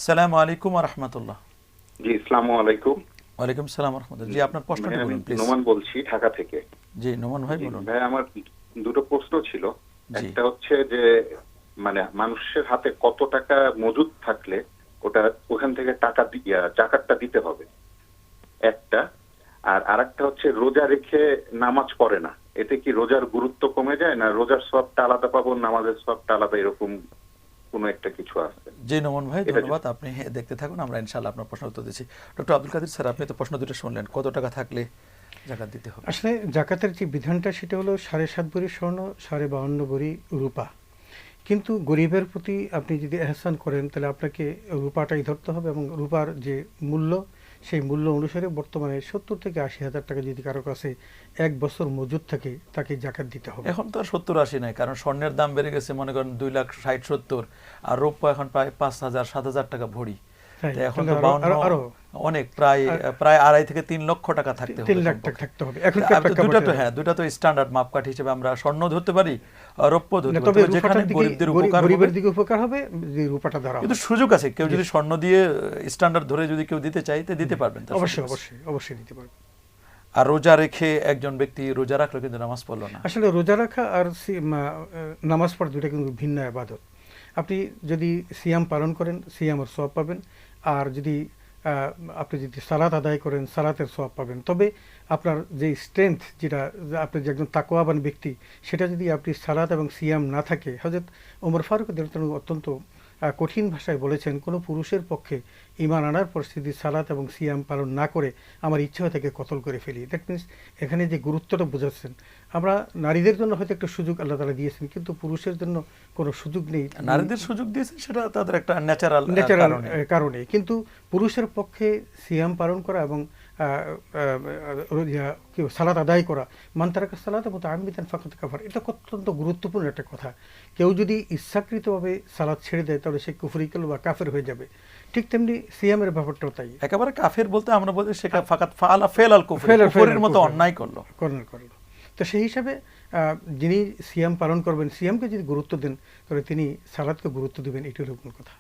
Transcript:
আসসালামু আলাইকুম ওয়া রাহমাতুল্লাহ। জি, আসসালামু আলাইকুম। ওয়ালাইকুম সালাম ওয়া রাহমাতুল্লাহ। জি, আপনার প্রশ্নটি আমি বলুন প্লিজ। নোমান বলছি ঢাকা থেকে। জি, নোমান ভাই জি বলুন। ভাই, আমার দুটো প্রশ্ন ছিল। জি। একটা হচ্ছে যে মানে মানুষের হাতে কত টাকা মজুদ থাকলে ওটা ওখান থেকে টাকা জাকাতটা দিতে হবে, একটা। আর আরেকটা হচ্ছে রোজা রেখে নামাজ পড়ে না, এতে কি রোজার গুরুত্ব কমে যায়, না রোজার সওয়াবটা আলাদা পাবো, নামাজের সওয়াবটা আলাদা, এরকম কোনো একটা কিছু আছে? জি নোমান ভাই, এটা ধন্যবাদ। আপনি দেখতে থাকুন, আমরা ইনশাআল্লাহ আপনার প্রশ্ন উত্তর দিচ্ছি। ডক্টর আব্দুল কাদের স্যার, আপনি তো প্রশ্ন দুটো শুনলেন, কত টাকা থাকলে জাকাত দিতে হবে? আসলে জাকাতের যে বিধানটা সেটা হলো 7.5 ভরি স্বর্ণ, 52.5 ভরি রূপা। কিন্তু গরিবের প্রতি আপনি যদি এহসান করেন তাহলে আপনাকে রূপাটাই ধরতে হবে, এবং রূপার যে মূল্য সেই মূল্য অনুসারে বর্তমানে 70 থেকে 80 হাজার টাকা যদি কারো কাছে এক বছর মজুদ থাকে তাকে জাকাত দিতে হবে। এখন তো আর 70-80 নাই, কারণ স্বর্ণের দাম বেড়ে গেছে, মনে করেন 2,60,70, আর রৌপ্য এখন প্রায় 5,000-7,000 টাকা ভরি। তো এখন তো 52 অনেক, প্রায় 2.5 থেকে 3 লক্ষ টাকা থাকতে হবে। 3 লাখ টাকা থাকতে হবে এখন। দুটা তো স্ট্যান্ডার্ড মাপকাঠি হিসেবে আমরা স্বর্ণ ধরতে পারি, রৌপ্য ধরতে পারি, তবে যেখানে গরিবদের উপকার হবে, গরিবের দিকে উপকার হবে যে রূপাটা ধরা হবে। কিন্তু সুযোগ আছে, কেউ যদি স্বর্ণ দিয়ে স্ট্যান্ডার্ড ধরে যদি কেউ দিতে চাইতে দিতে পারবেন। অবশ্যই দিতে পারবেন। আর রোজা রেখে একজন ব্যক্তি রোজা রাখলো কিন্তু নামাজ পড়লো না, আসলে রোজা রাখা আর নামাজ পড়া দুটো কিন্তু ভিন্ন ইবাদত। আপনি যদি সিয়াম পালন করেন সিয়ামের সওয়াব পাবেন, আর যদি আপনি যদি সালাত আদায় করেন সালাতের সওয়াব পাবেন। তবে আপনার যে স্ট্রেংথ, যেটা আপনি যে একজন তাকওয়াবান ব্যক্তি, সেটা যদি আপনি সালাত এবং সিয়াম না থাকে, হযরত ওমর ফারুক রাদিয়াল্লাহু আনহু অত্যন্ত কঠিন ভাষায় বলেছেন, কোনো পুরুষের পক্ষে ঈমান আনার পরিস্থিতি সালাত এবং সিয়াম পালন না করে আমার ইচ্ছা হয় তাকে কতল করে ফেলি। দ্যাট মিনস এখানে যে গুরুত্বটা বোঝাচ্ছেন, আমরা নারীদের জন্য হয়তো একটা সুযোগ আল্লাহ তাআলা দিয়েছেন, কিন্তু পুরুষের জন্য কোনো সুযোগ নেই। নারীদের সুযোগ দিয়েছেন সেটা তাদের একটা ন্যাচারাল কারণে, কিন্তু পুরুষের পক্ষে সিয়াম পালন করা এবং সালাত আদায় করা, মান তারাকা সালাতা মুতাআম্মিদান ফাকাদ কাফার, এটা অত্যন্ত গুরুত্বপূর্ণ একটা কথা। কেউ যদি ইচ্ছাকৃতভাবে সালাত ছেড়ে দেয় তাহলে সে কুফরি করল বা কাফের হয়ে যাবে। ঠিক তেমনি সিয়ামের ব্যাপারটাও তাই। একেবারে কাফের বলতে আমরা বলি সেটা ফাকাত ফাআলা ফেলাল কুফরের মতো অন্যায় করলো। তো সেই হিসাবে যিনি সিয়াম পালন করবেন, সিয়ামকে যদি গুরুত্ব দেন তাহলে তিনি সালাতকে গুরুত্ব দেবেন, এটাই হলো মূল কথা।